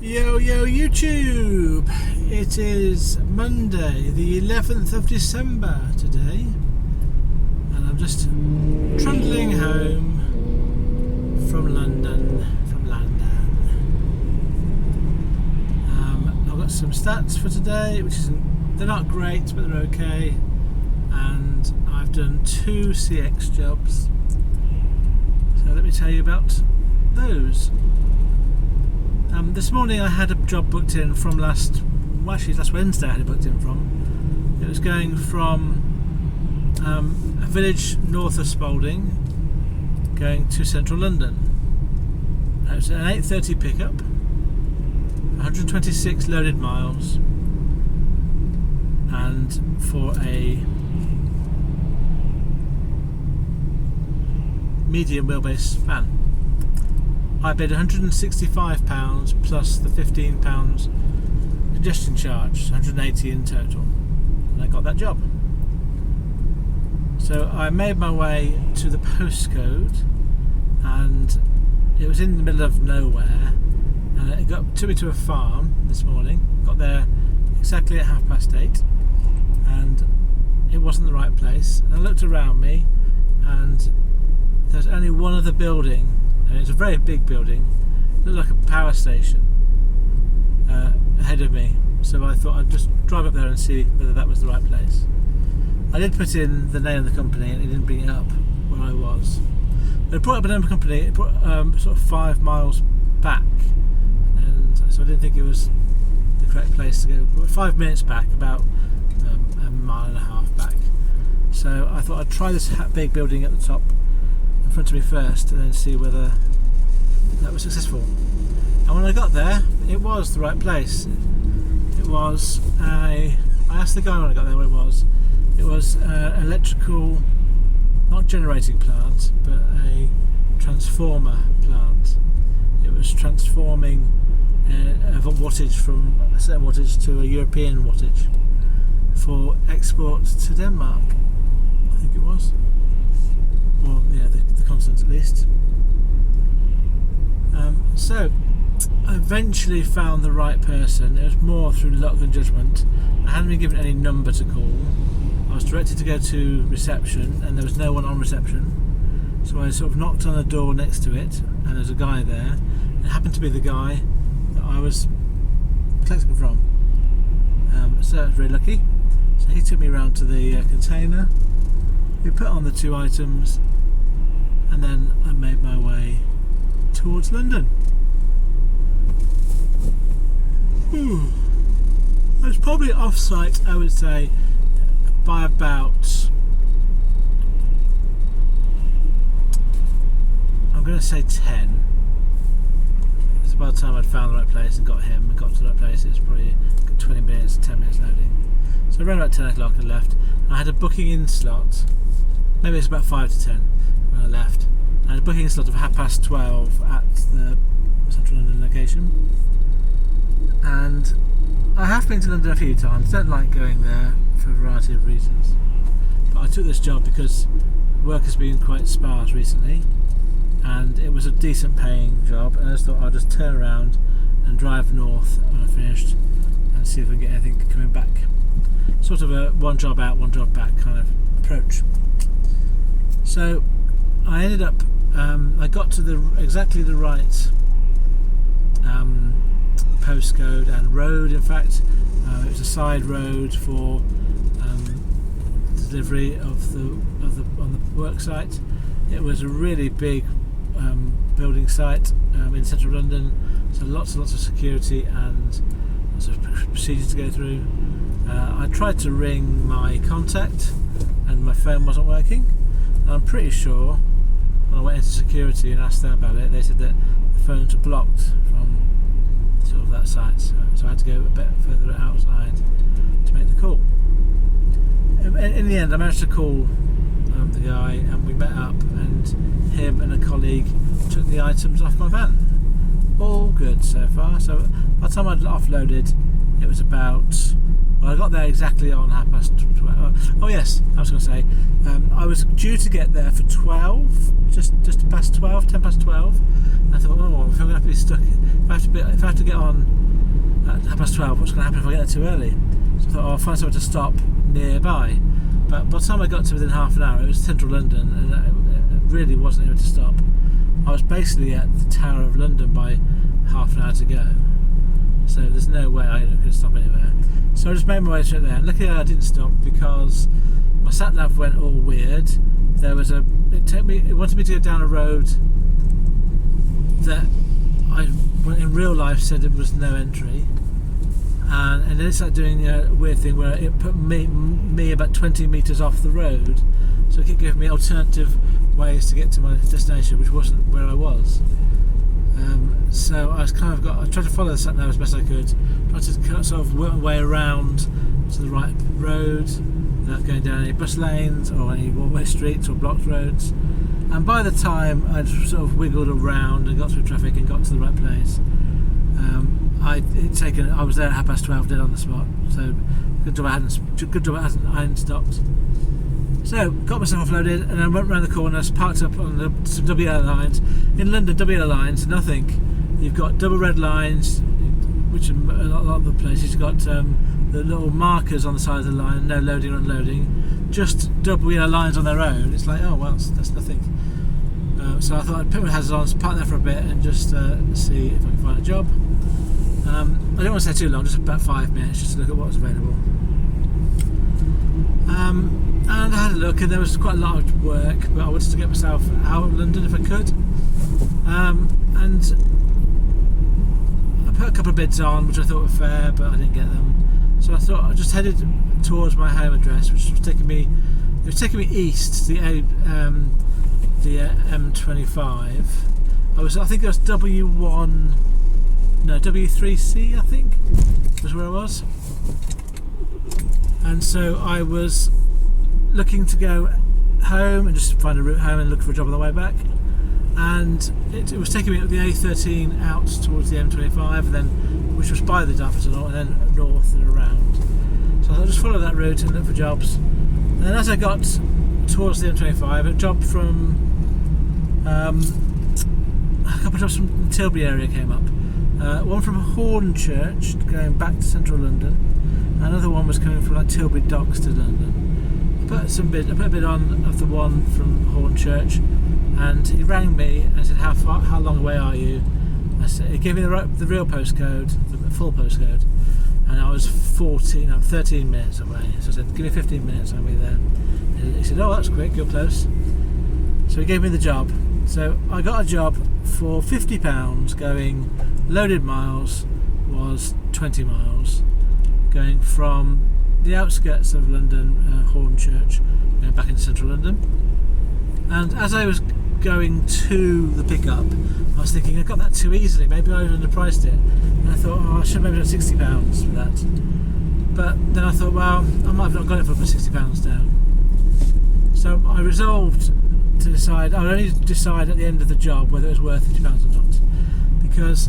Yo YouTube! It is Monday the 11th of December today, and I'm just trundling home from London. I've got some stats for today, they're not great, but they're okay, and I've done 2 CX jobs, so let me tell you about those. This morning I had a job booked in from last Wednesday I had it booked in from. It was going from a village north of Spalding going to central London. It was an 8:30 pickup, 126 loaded miles, and for a medium wheelbase van. I paid £165 plus the £15 congestion charge, 180 in total, and I got that job. So I made my way to the postcode, and it was in the middle of nowhere, and it took me to a farm this morning. Got there exactly at 8:30, and it wasn't the right place. And I looked around me, and there's only one other building. And it's a very big building, it looked like a power station ahead of me, so I thought I'd just drive up there and see whether that was the right place. I did put in the name of the company and it didn't bring it up where I was. It brought up a name of the company, it brought sort of 5 miles back, and so I didn't think it was the correct place to go. But 5 minutes back, about a mile and a half back. So I thought I'd try this big building at the top in front of me first, and then see whether that was successful. And when I got there, it was the right place. It was I asked the guy when I got there what it was. It was an electrical, not generating plant, but a transformer plant. It was transforming a wattage from a certain wattage to a European wattage for export to Denmark, I think it was. Well, yeah, the continent at least. So I eventually found the right person. It was more through luck than judgment. I hadn't been given any number to call. I was directed to go to reception, and there was no one on reception. So I sort of knocked on the door next to it, and there's a guy there. It happened to be the guy that I was collecting from. So I was very lucky. So he took me around to the container. We put on the 2 items, and then I made my way towards London. I was probably off-site, I would say, by about, I'm going to say 10. So by the time I'd found the right place and got him and got to the right place, it was probably 20 minutes, 10 minutes loading. So around about 10 o'clock I left. I had a booking in slot. Maybe it's about 5 to 10 when I left. I had a booking slot of 12:30 at the central London location. And I have been to London a few times. Don't like going there for a variety of reasons. But I took this job because work has been quite sparse recently, and it was a decent paying job, and I just thought I'd just turn around and drive north when I finished and see if I can get anything coming back. Sort of a one job out, one job back kind of approach. So I ended up, I got to exactly the right postcode and road. In fact, it was a side road for delivery on the work site. It was a really big building site in central London, so lots and lots of security and lots of procedures to go through. I tried to ring my contact, and my phone wasn't working. I'm pretty sure when I went into security and asked them about it, they said that the phones were blocked from sort of that site, so I had to go a bit further outside to make the call. In the end, I managed to call the guy, and we met up, and him and a colleague took the items off my van. All good so far. So by the time I'd offloaded, it was about Well, I got there exactly on 12:30. Oh yes, I was going to say, I was due to get there for 12, just past 12, 10 past 12. And I thought, oh, if I'm going to have to be stuck, if I have to get on at 12:30, what's going to happen if I get there too early? So I thought, I'll find somewhere to stop nearby. But by the time I got to within half an hour, it was central London, and it really wasn't anywhere to stop. I was basically at the Tower of London by half an hour to go. So there's no way I could stop anywhere. So I just made my way straight there. And luckily I didn't stop because my sat nav went all weird. It wanted me to go down a road that I in real life said it was no entry. And then it started doing a weird thing where it put me about 20 metres off the road. So it kept giving me alternative ways to get to my destination, which wasn't where I was. So I tried to follow the sat nav as best I could. Tried to sort of work my way around to the right road without going down any bus lanes or any one-way streets or blocked roads. And by the time I'd sort of wiggled around and got through traffic and got to the right place, I was there at 12:30, dead on the spot. So good job I hadn't stopped. So got myself offloaded and then went round the corner, parked up on some WL lines. In London, WL lines, nothing. You've got double red lines, which in a lot of the places you've got the little markers on the side of the line, no loading or unloading. Just double yellow lines on their own. It's like, oh well, that's nothing. So I thought I'd put my hazards on, park there for a bit and just see if I can find a job. I didn't want to stay too long, just about 5 minutes, just to look at what was available. And I had a look, and there was quite a lot of work, but I wanted to get myself out of London if I could. And I put a couple of bids on, which I thought were fair, but I didn't get them. So I thought I just headed towards my home address, which was taking me east to the M25. I think it was W3C, I think, was where I was. And so I was looking to go home and just find a route home and look for a job on the way back. And it was taking me up the A13 out towards the M25, and then, which was by the Dartford Tunnel, and then north and around. So I just followed that route and looked for jobs. And then as I got towards the M25, a job from a couple of jobs from the Tilbury area came up. One from Hornchurch going back to central London. Another one was coming from like Tilbury Docks to London. I put a bid on of the one from Hornchurch, and he rang me and said, how long away are you? He gave me the real postcode, the full postcode, and I was 13 minutes away. So I said, give me 15 minutes, I'll be there. And he said, oh, that's quick, you're close. So he gave me the job. So I got a job for £50 going, loaded miles was 20 miles, going from the outskirts of London, Hornchurch, going back into central London. And as I was going to the pickup, I was thinking I got that too easily, maybe I underpriced it. And I thought, I should have maybe done £60 for that. But then I thought, well, I might have not got it for £60 down. So I resolved to decide, I would only decide at the end of the job whether it was worth £50 or not. Because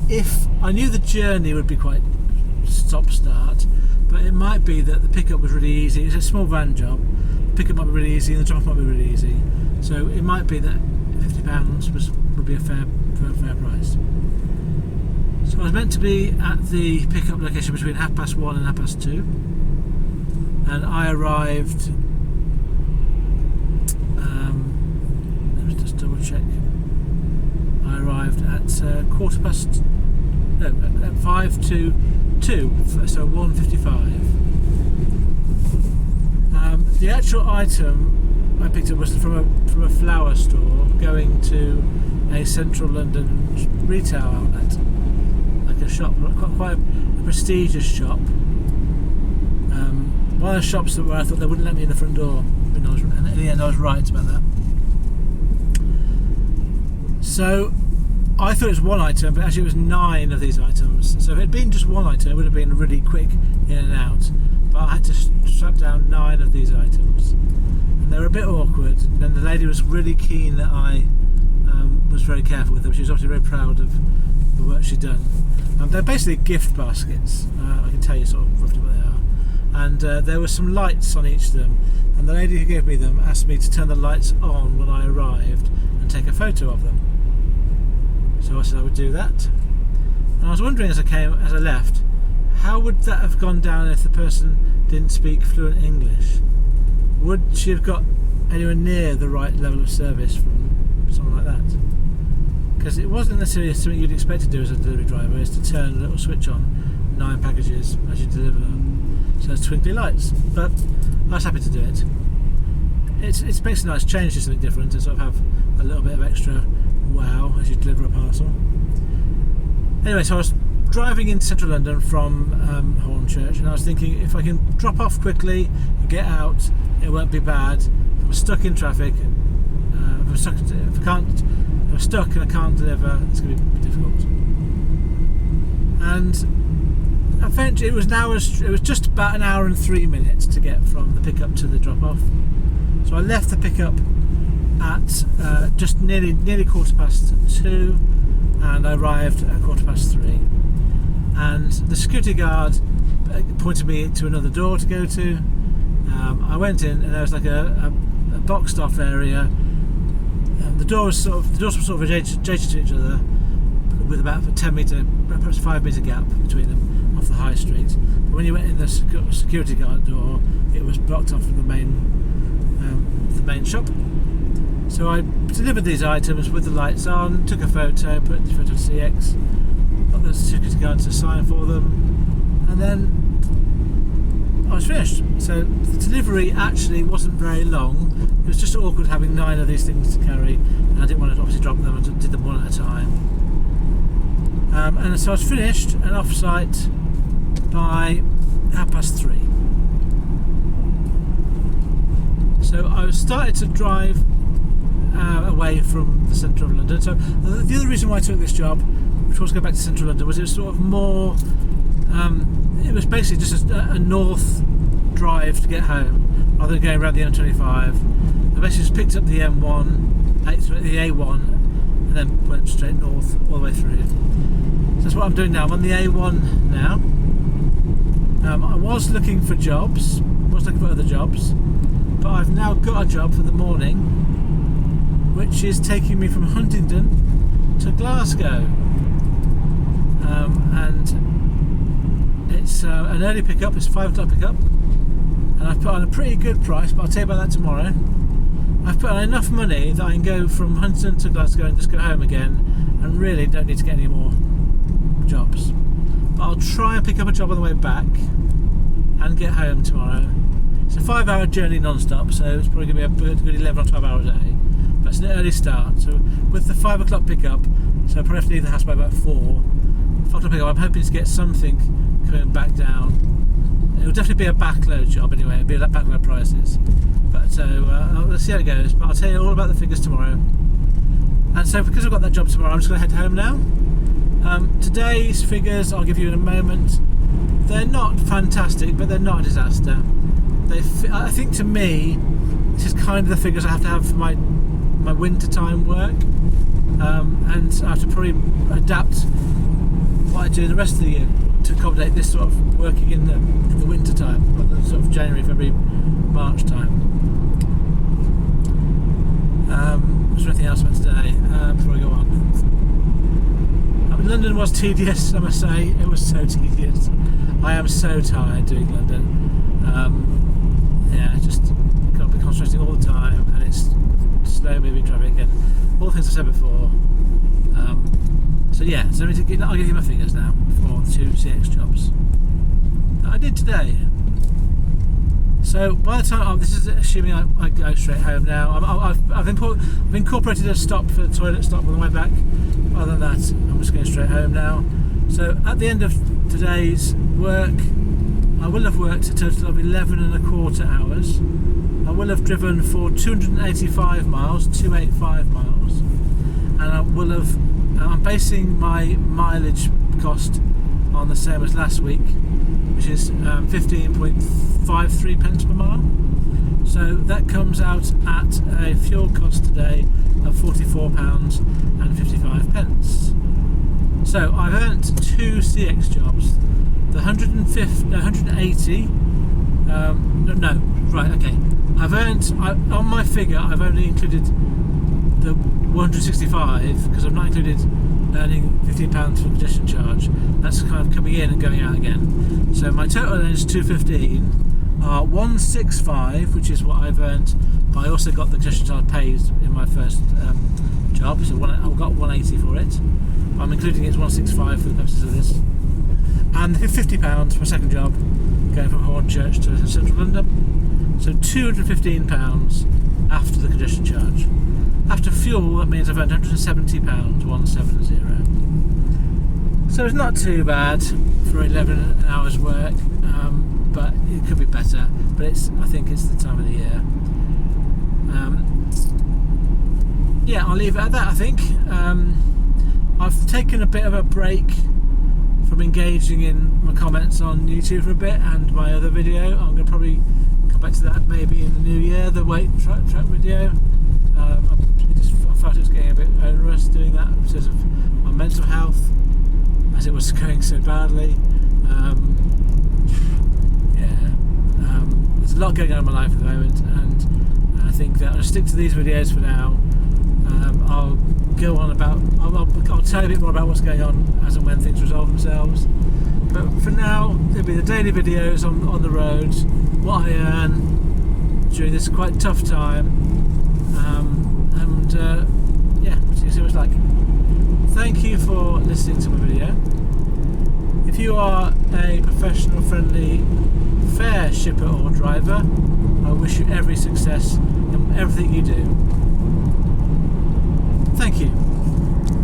if I knew the journey would be quite stop-start, but it might be that the pickup was really easy. It's a small van job. The pickup might be really easy and the drop might be really easy. So it might be that £50 would be a fair price. So I was meant to be at the pickup location between 1:30 and 2:30, and I arrived. Let me just double check. I arrived at 5 to 2, so 1:55. The actual item I picked up was from a flower store going to a central London retail outlet, like a shop, quite a prestigious shop. One of the shops where I thought they wouldn't let me in the front door, and in the end I was right about that. So I thought it was one item, but actually it was 9 of these items. So if it had been just one item, it would have been really quick in and out. But I had to strap down 9 of these items, and they were a bit awkward. And then the lady was really keen that I was very careful with them. She was obviously very proud of the work she'd done. They're basically gift baskets. I can tell you sort of roughly what they are. and there were some lights on each of them, and the lady who gave me them asked me to turn the lights on when I arrived and take a photo of them. So I said I would do that. And I was wondering as I left, how would that have gone down if the person didn't speak fluent English? Would she have got anywhere near the right level of service from someone like that? Because it wasn't necessarily something you'd expect to do as a delivery driver, is to turn a little switch on 9 packages as you deliver them. So there's twinkly lights, but I was happy to do it. It makes a nice change to something different and sort of have a little bit of extra wow as you deliver a parcel. Anyway, so I was driving into central London from Hornchurch, and I was thinking if I can drop off quickly and get out, it won't be bad. If I'm stuck in traffic, if I'm stuck and I can't deliver, it's going to be difficult. And eventually, it was just about an hour and 3 minutes to get from the pickup to the drop off. So I left the pickup at just nearly 2:15, and I arrived at 3:15. And the security guard pointed me to another door to go to. I went in, and there was like a boxed off area. The doors were sort of adjacent to each other, with about a 10 metre, perhaps 5 metre gap between them off the high street. But when you went in the security guard door, it was blocked off from the main shop. So I delivered these items with the lights on, took a photo, put the photo of CX, got the security guard to sign for them, and then I was finished. So the delivery actually wasn't very long. It was just awkward having 9 of these things to carry, and I didn't want to obviously drop them. I did them one at a time. And so I was finished and off site by 3:30. So I started to drive away from the centre of London. So the other reason why I took this job, which was to go back to central London, was it was sort of more. It was basically just a north drive to get home, rather than going around the M25. I basically just picked up the M1, the A1, and then went straight north all the way through. So that's what I'm doing now. I'm on the A1 now. I was looking for jobs, other jobs, but I've now got a job for the morning, which is taking me from Huntingdon to Glasgow. And it's an early pickup, it's 5 o'clock pickup, and I've put on a pretty good price, but I'll tell you about that tomorrow. I've put on enough money that I can go from Huntingdon to Glasgow and just go home again, and really don't need to get any more jobs. But I'll try and pick up a job on the way back and get home tomorrow. It's a 5-hour journey non-stop, so it's probably going to be a good 11 or 12 hour day. But it's an early start, so with the 5 o'clock pickup, so I probably have to leave the house by about 4. 5 o'clock pickup, I'm hoping to get something coming back down. It'll definitely be a backload job anyway, it'll be like backload prices. But so let's see how it goes, but I'll tell you all about the figures tomorrow. And so because I've got that job tomorrow, I'm just going to head home now. Today's figures I'll give you in a moment. They're not fantastic, but they're not a disaster. I think to me, this is kind of the figures I have to have for my winter time work, and I have to probably adapt what I do the rest of the year to accommodate this sort of working in the winter time, or the sort of January, February, March time. Was there anything else about today before I go on? London was tedious, I must say. It was so tedious. I am so tired doing London. Just got to be concentrating all the time, and it's slow moving traffic and all the things I said before. So I'll give you my figures now for the 2 CX jobs that I did today. So by the time this is assuming I go straight home now. I've incorporated a stop for the toilet stop on the way back. Other than that, I'm just going straight home now. So at the end of today's work, I will have worked a total of 11.25 hours. I will have driven for 285 miles, and I will have. I'm basing my mileage cost on the same as last week, which is 15.53 pence per mile. So that comes out at a fuel cost today of £44.55. So I've earned 2 CX jobs. The 180 No, right, okay. I've earned, on my figure, I've only included the 165 because I've not included earning £15 for congestion charge. That's kind of coming in and going out again. So my total earnings 215 are 165, which is what I've earned, but I also got the congestion charge paid in my first job, so I've got 180 for it. I'm including it as 165 for the purposes of this. And £50 for my second job, going from Hornchurch to central London. So £215 after the congestion charge. After fuel, that means I've earned £170, 170. So it's not too bad for 11 hours work, but it could be better. But I think it's the time of the year. Yeah, I'll leave it at that, I think. I've taken a bit of a break from engaging in my comments on YouTube for a bit and my other video. I'm going to probably come back to that maybe in the new year, the weight track video. I felt it was getting a bit onerous doing that because of my mental health, as it was going so badly. There's a lot going on in my life at the moment, and I think that I'll stick to these videos for now. I'll go on about, I'll tell you a bit more about what's going on as and when things resolve themselves. But for now, there'll be the daily videos on the road, what I earn during this quite tough time, yeah, so you see what it's like. Thank you for listening to my video. If you are a professional, friendly, fair shipper or driver, I wish you every success in everything you do. Thank you.